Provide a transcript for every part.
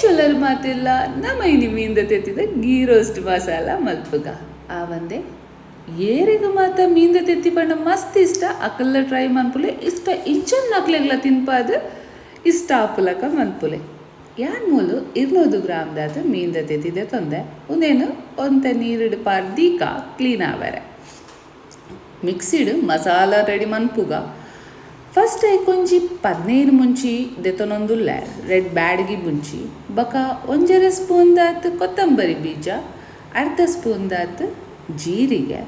ಚೊಲ್ಲರು ಮಾತಿಲ್ಲ ನಮ್ಮ ಇನಿ ಮೀಂದ ತೆತ್ತಿದ ಗೀ ರೋಸ್ಟ್ ಮಸಾಲ ಮಲ್ಪುಗ ಆ ಒಂದೇ ಏರಿಗ ಮಾತ ಮೀಂದ ತೆತ್ತಿ ಪಂಡ ಮಸ್ತ್ ಇಷ್ಟ ಅಕಲ್ಲ ಟ್ರೈ ಮನ್ಪುಲೆ ಇಷ್ಟ ಇಂಚನ್ ನಕ್ಲೆಗ್ಲ ತಿನ್ಪಾದ ಇಷ್ಟ ಆಪುಲಕ ಮನ್ಪುಲೆ ಯಾನ್ ಮೂಲು 200 ಗ್ರಾಮ್ದಾದ ಮೀಂದ ತೆತ್ತಿದೆ ತೊಂದೆ ಒಂದೇನು ಒಂತೆ ನೀರಿಡು ಪಾರ್ದೀಕ ಕ್ಲೀನ್ ಆವರೆ ಮಿಕ್ಸಿಡ್ ಮಸಾಲ ರೆಡಿ ಮನ್ಪುಗ ಫಸ್ಟ್ ಕೊಂಚಿ 15 ಮುಂಚಿ ದೆತೊನೊಂದುಲ್ಲೆ ರೆಡ್ ಬ್ಯಾಡ್ಗಿ ಮುಂಚಿ ಬಕ ಒಂಜರೆ ಸ್ಪೂನ್ ದಾತ್ ಕೊತ್ತಂಬರಿ ಬೀಜ ಅರ್ಧ ಸ್ಪೂನ್ ದಾತ್ ಜೀರಿಗೆ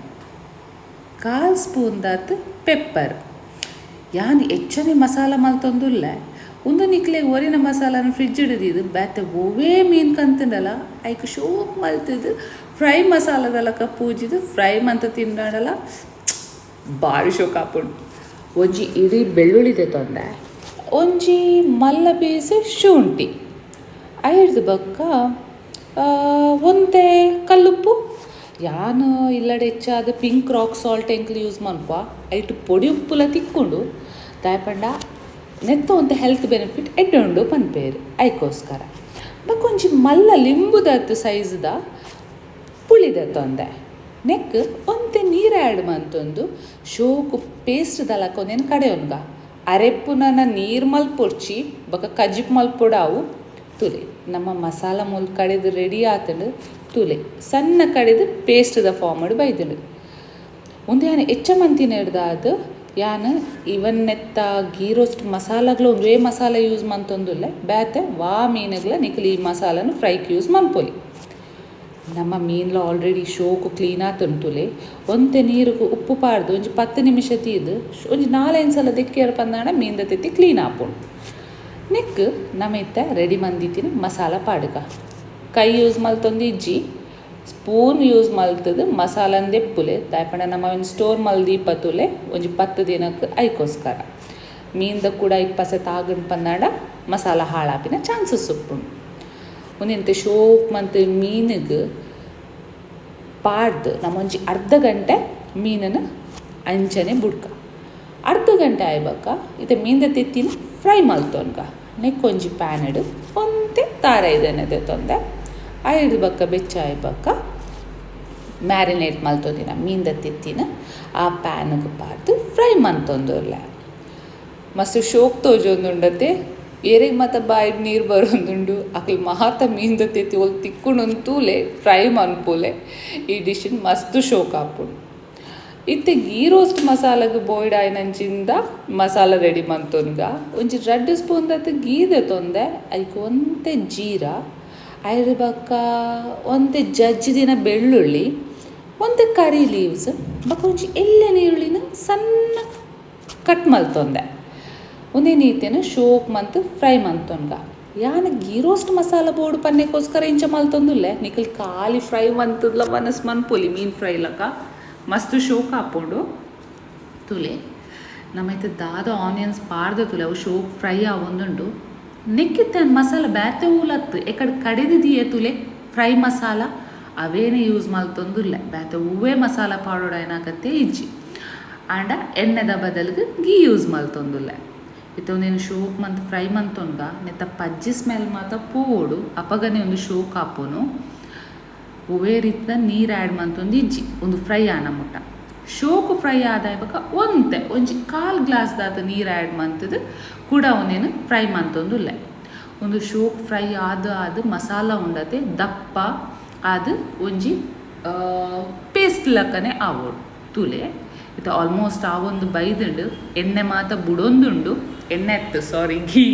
1/4 ಸ್ಪೂನ್ ದಾತ್ ಪೆಪ್ಪರ್ ಯಾನ್ ಹೆಚ್ಚನೆ ಮಸಾಲ ಮಲ್ತೊಂದುಲ್ಲೆ ಒಂದು ನಿಕ್ಲೆ ಒರಿನ ಮಸಾಲನ ಫ್ರಿಡ್ಜ್ ಹಿಡಿದಿದ್ದು ಬ್ಯಾತೆ ಒವೇ ಮೀನು ಕಂತಂಡಲ್ಲ ಐಕ್ ಶೋಕ್ ಮಲ್ತಿದ್ದು ಫ್ರೈ ಮಸಾಲದಲಕ ಪೂಜಿದು ಫ್ರೈ ಮಂತ ತಿನ್ನಡಲ್ಲ ಭಾರಿ ಶೋಕ್ ಹಾಪುಂಡು ಒಂಜಿ ಇಡೀ ಬೆಳ್ಳುಳ್ಳಿದೆ ತೊಂದೆ ಒಂಜಿ ಮಲ್ಲ ಪೀಸ್ ಶುಂಠಿ ಐಡ್ದು ಬೊಕ್ಕ ಒಂತೆ ಕಲ್ಲುಪ್ಪು ಯಾನು ಇಲ್ಲಡೆ ಹೆಚ್ಚಾದ ಪಿಂಕ್ ರಾಕ್ ಸಾಲ್ಟ್ ಎಂಕ್ಲು ಯೂಸ್ ಮನ್ಪ ಐಟು ಪೊಡಿ ಉಪ್ಪುಲ ತಿಕ್ಕೊಂಡು ದಾಯಪಂಡ ನೆತ್ತ ಒಂತೆ ಹೆಲ್ತ್ ಬೆನಿಫಿಟ್ ಎಡ್ಡುಂಡು ಪನ್ಪೇರು ಐಕೋಸ್ಕರ ಬೊಕ್ಕ ಒಂಜಿ ಮಲ್ಲ ಲಿಂಬುದತ್ತು ಸೈಜ್ದ ಪುಳಿದೆ ತೊಂದೆ ನೆಕ್ ಒಂತೆ ನೀರು ಆ್ಯಡ್ ಮಂತೊಂದು ಶೋಕು ಪೇಸ್ಟ್ ದಲಕೊಂದೇನು ಕಡೆಯೊನ್ಗ ಅರೆಪ್ಪುನನ ನೀರು ಮಲ್ಪೊಡ್ಚಿ ಬೊಕ ಕಜಿಪ್ ಮಲ್ಪೊಡಾವು ತುಲೆ ನಮ್ಮ ಮಸಾಲ ಮೂಲ್ ಕಡೆದು ರೆಡಿ ಆತಂಡು ತುಲೆ ಸಣ್ಣ ಕಡೆದು ಪೇಸ್ಟ್ದ ಫಾರ್ಮಡ್ ಬೈದುಂಡು ಒಂದು ಯಾನು ಹೆಚ್ಚ ಮಂತಿನ ಹಿಡ್ದಾದು ಯಾನು ಇವನ್ನೆತ್ತ ಗೀ ರೋಸ್ಟ್ ಮಸಾಲಗಳು ಒಂದೇ ಮಸಾಲ ಯೂಸ್ ಮಂತೊಂದುಲ್ಲೆ ಬ್ಯಾತೆ ವಾ ಮೀನುಗಳ ನಿಖಲಿ ಈ ಮಸಾಲನು ಫ್ರೈಗೆ ಯೂಸ್ ಮನ್ಪೊಲಿ ನಮ್ಮ ಮೀನ್ಲ ಆಲ್ರೆಡಿ ಶೋಕು ಕ್ಲೀನ್ ಆತುಂಟುಲೆ ಒಂತೆ ನೀರುಗು ಉಪ್ಪು ಪಾರ್ದು ಒಂಜಿ 10 ನಿಮಿಷ ತೀದು ಒಂಜಿ 4-5 ಸಲ ದಿಕ್ಕಿಯರ್ ಪಂದಾಣ ಮೀನ್ದ ತೆತ್ತಿ ಕ್ಲೀನ್ ಆಪುಂಡು ನೆಕ್ ನಮೆತ್ತ ರೆಡಿ ಮಂದಿತ್ತಿನ ಮಸಾಲ ಪಾಡುಗ ಕೈ ಯೂಸ್ ಮಲ್ತೊಂದು ಇಜ್ಜಿ ಸ್ಪೂನ್ ಯೂಸ್ ಮಲ್ತದು ಮಸಾಲಂದೆಪ್ಪುಲೆ ದಾಯಪಂಡ ನಮ್ಮ ಒಂದು ಸ್ಟೋರ್ ಮಲ್ದೀಪತ್ತುಲೆ ಒಂಜಿ 10 ದಿನಕ್ಕೆ ಐಕೋಸ್ಕರ ಮೀನ್ದ ಕೂಡ ಐಕ್ ಪಸೆ ತಾಗಂಡು ಪಂದಾಡ ಮಸಾಲ ಹಾಳಾಪಿನ ಚಾನ್ಸಸ್ ಉಪ್ಪುಂಡು ಒಂದೆಂತ ಶೋಕ್ ಮತ್ತು ಮೀನಿಗೆ ಪಾಡ್ದು ನಮ್ಮೊಂಜಿ ಅರ್ಧ ಗಂಟೆ ಮೀನನ್ನು ಅಂಚನೆ ಬುಡ್ಕ ಅರ್ಧ ಗಂಟೆ ಆಯ್ಬಕ್ಕ ಇದು ಮೀನ್ದ ತೆತ್ತಿನ ಫ್ರೈ ಮಲ್ತೊನ್ಗ ನೆಕ್ಕೊಂಜಿ ಪ್ಯಾನ್ ಇಡು ಒಂತೆ ತಾರ ಇದನ್ನದೆ ತೊಂದೆ ಐದು ಬಕ್ಕ ಬೆಚ್ಚ ಆಯ್ಬಕ್ಕ ಮ್ಯಾರಿನೇಟ್ ಮಲ್ತೊಂದಿನ ಮೀನ್ದ ತೆತ್ತಿನ ಆ ಪ್ಯಾನ್ಗೆ ಪಾರ್ದು ಫ್ರೈ ಮಂತೊಂದುರ್ಲೆ ಮಸ್ತ್ ಶೋಕ್ ತೋಜೊಂದುಂಡತೆ ಏರಿಗೆ ಮತ್ತು ಬಾಯಿಗೆ ನೀರು ಬರೋದುಂಡು ಅಕ್ಲಿ ಮಾತ ಮೀನ್ದ ತೆತ್ತಿ ಒಲ್ ತಿಕ್ಕೊಂಡೊಂತೂಲೆ ಫ್ರೈ ಮನ್ಪುಲೆ ಈ ಡಿಶಿನ ಮಸ್ತ್ ಶೋಕ್ ಹಾಪುಂಡು ಇತ್ತೆ ಗೀ ರೋಸ್ಟ್ ಮಸಾಲೆಗೆ ಬಾಯ್ಡ್ ಆಯ್ನಂಚಿಂದ ಮಸಾಲ ರೆಡಿ ಮಂತೊನ್ಗ ಒಂಜಿ 2 ಸ್ಪೂನ್ ದತ್ತು ಗೀದೆ ತೊಂದೆ ಐಕ್ ಒಂತೆ ಜೀರ ಐದು ಬಕ್ಕ ಒಂತೆ ಜಜ್ಜಿದಿನ ಬೆಳ್ಳುಳ್ಳಿ ಒಂತೆ ಕರಿ ಲೀವ್ಸ್ ಬಕ್ಕ ಒಂಜಿ ಎಳ್ಳೆ ನೀರುಳ್ಳಿನ ಸಣ್ಣ ಕಟ್ ಮಲ್ತೊಂದೆ ಒಂದೇ ನೀತಿನ ಶೋಕ್ ಮಂತ್ ಫ್ರೈ ಮಂತೊನ್ಗ ಯಾನ ಗೀ ರೋಸ್ಟ್ ಮಸಾಲ ಬೋರ್ಡ್ ಪನ್ನೆಗೋಸ್ಕರ ಇಂಚ ಮಲ್ತೊಂದುಲ್ಲೆ ನಿಖಲ್ ಖಾಲಿ ಫ್ರೈ ಮಂತದ್ಲ ಮನಸ್ ಮನ್ಪೊಲಿ ಮೀನು ಫ್ರೈ ಲಕ ಮಸ್ತ್ ಶೋಕ್ ಹಾಪೊಂಡು ತುಲೆ ನಮ್ಮೈತೆ ದಾದ ಆನಿಯನ್ಸ್ ಪಾರ್ದ ತುಲೆ ಅವು ಶೋಕ್ ಫ್ರೈ ಆವೊಂದುಂಡು ನೆಕ್ಕಿತ್ತ ಮಸಾಲ ಬ್ಯಾತೆ ಊಲತ್ತು ಎಕಡೆ ಕಡೆದಿದೆಯೇ ತುಲೆ ಫ್ರೈ ಮಸಾಲ ಅವೇನೇ ಯೂಸ್ ಮಲ್ತೊಂದುಲ್ಲೆ ಬ್ಯಾತೆ ಹೂವೇ ಮಸಾಲ ಪಾಡೋಡ ಏನಾಗತ್ತೆ ಇಜ್ಜಿ ಆಂಡ ಎಣ್ಣೆದ ಬದಲಿಗೆ ಗೀ ಯೂಸ್ ಮಲ್ತೊಂದುಲ್ಲೆ ಇತ್ತೊಂದೇನು ಶೋಕ್ ಮಂತ್ ಫ್ರೈ ಮಂತೊನ್ಗ ನೆತ್ತ ಪಜ್ಜಿ ಸ್ಮೆಲ್ ಮಾತ ಪೋಡು ಅಪಗನೆ ಒಂದು ಶೋಕ್ ಹಾಪೋನು ಒವೇ ರೀತಿಯ ನೀರು ಆ್ಯಡ್ ಮಂತೊಂದು ಇಜ್ಜಿ ಒಂದು ಫ್ರೈ ಆನ ಮುಟ್ಟ ಶೋಕು ಫ್ರೈ ಆದಾಯ ಬಕ್ಕ ಒಂತೆ ಒಂಜಿ 1/4 ಗ್ಲಾಸ್ದಾದ ನೀರು ಆ್ಯಡ್ ಮಂತದ್ದು ಕೂಡ ಅವನೇನು ಫ್ರೈ ಮಂತೊಂದುಲ್ಲೆ ಒಂದು ಶೋಕ್ ಫ್ರೈ ಆದ ಮಸಾಲ ಉಂಡತೆ ದಪ್ಪ ಅದು ಒಂಜಿ ಪೇಸ್ಟ್ ಲಕ್ಕನೆ ಆವೋಡು ತುಲೆ ಇದು ಆಲ್ಮೋಸ್ಟ್ ಆ ಒಂದು ಬೈದುಂಡು ಎಣ್ಣೆ ಮಾತ ಬುಡೊಂದುಂಡು ಎಣ್ಣೆ ಎತ್ತು ಗೀ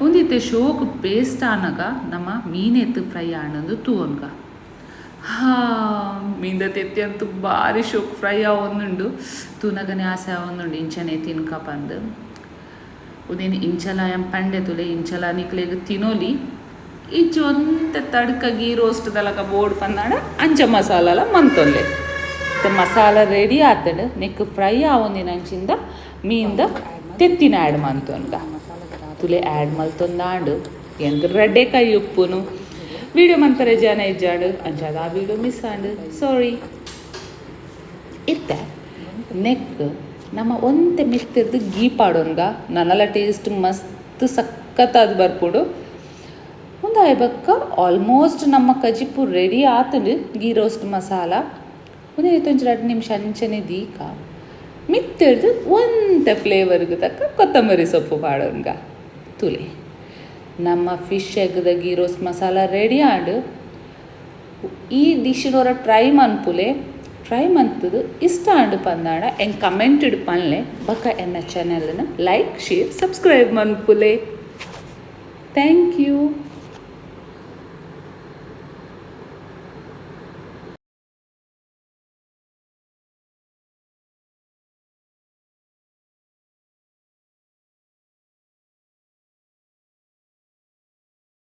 ಒಂದಿತ್ತೆ ಶೋಕ್ ಪೇಸ್ಟ್ ಆನಾಗ ನಮ್ಮ ಮೀನೆತ್ತು ಫ್ರೈ ಆನಂದು ತೂವನ್ಗ ಮೀನ್ದ ತೆತ್ತಿ ಅಂತೂ ಭಾರಿ ಶೋಕ್ ಫ್ರೈ ಆವೊಂದುಂಡು ತೂನಗನೆ ಆಸೆ ಆವೊಂದುಂಡು ಇಂಚನೆ ತಿನ್ಕ ಪಂದು ಉದೇನು ಇಂಚಲ ಎಂ ಪಂಡೆ ತುಲೆ ಇಂಚಲ ನಿಕ್ಲೆಗ್ ತಿನ್ನೋಲಿ ಇಜ್ಜಿ ಒಂತೆ ತಡ್ಕ ಗೀ ರೋಸ್ಟ್ ದಲಕ ಬೋರ್ಡ್ ಪಂದಾಡ ಅಂಚ ಮಸಾಲ ಮಂತೊಲ್ಲೆ ಮಸಾಲ ರೆಡಿ ಆತಂಡು ನೆಕ್ ಫ್ರೈ ಆವೊಂದಿನ ಅಂಚಿಂದ ಮೀನ್ದ ತೆತ್ತಿನ ಆ್ಯಡ್ ಮಂತೊನ್ಗ ತುಲೆ ಆ್ಯಡ್ ಮಲ್ತೊಂದಾಂಡು ಎಂಕ್ ರಡ್ಡೆ ಕೈ ಉಪ್ಪುನು ವೀಡಿಯೋ ಮನ್ಪರೆ ಜನ ಇಜ್ಜಾಡು ಅಂಚಾದ ಆ ವೀಡಿಯೋ ಮಿಸ್ ಆಂಡು ಸಾರಿ ಇತ್ತೆ ನೆಕ್ ನಮ್ಮ ಒಂತೆ ಮೆತ್ತಿರ್ದು ಗೀ ಪಾಡೋನ್ಗ ನನ್ನಲ ಟೇಸ್ಟ್ ಮಸ್ತ್ ಸಕ್ಕತ್ತಾದ ಬರ್ಪುಡು. ಮುಂದೆ ಆಯ್ಬಕ್ಕ ಆಲ್ಮೋಸ್ಟ್ ನಮ್ಮ ಕಜಿಪು ರೆಡಿ ಆತಂಡು ಗೀ ರೋಸ್ಟ್ ಮಸಾಲ ಒಂದೇ 2 ನಿಮಿಷ ಅಂಚನೆ ದೀಕ ಮಿತ್ತಿಡ್ದು ಒಂತೆ ಫ್ಲೇವರ್ಗೆ ತಕ್ಕ ಕೊತ್ತಂಬರಿ ಸೊಪ್ಪು ಮಾಡೋಂಗ ತುಲೆ ನಮ್ಮ ಫಿಶ್ ಎಗ್ದ ಗೀ ರೋಸ್ಟ್ ಮಸಾಲ ರೆಡಿ ಆಡು ಈ ಡಿಶ್ನವರ ಟ್ರೈ ಮನ್ಪುದು ಇಷ್ಟ ಆಂಡು ಪಂದಾಣ ಎಂಗ್ ಕಮೆಂಟ್ ಇಡು ಪನ್ಲೆ ಬಕ್ಕ ಎನ್ನ ಚಾನಲ್ನ ಲೈಕ್ ಶೇರ್ ಸಬ್ಸ್ಕ್ರೈಬ್ ಮನ್ಪುಲೆ ಥ್ಯಾಂಕ್ ಯು.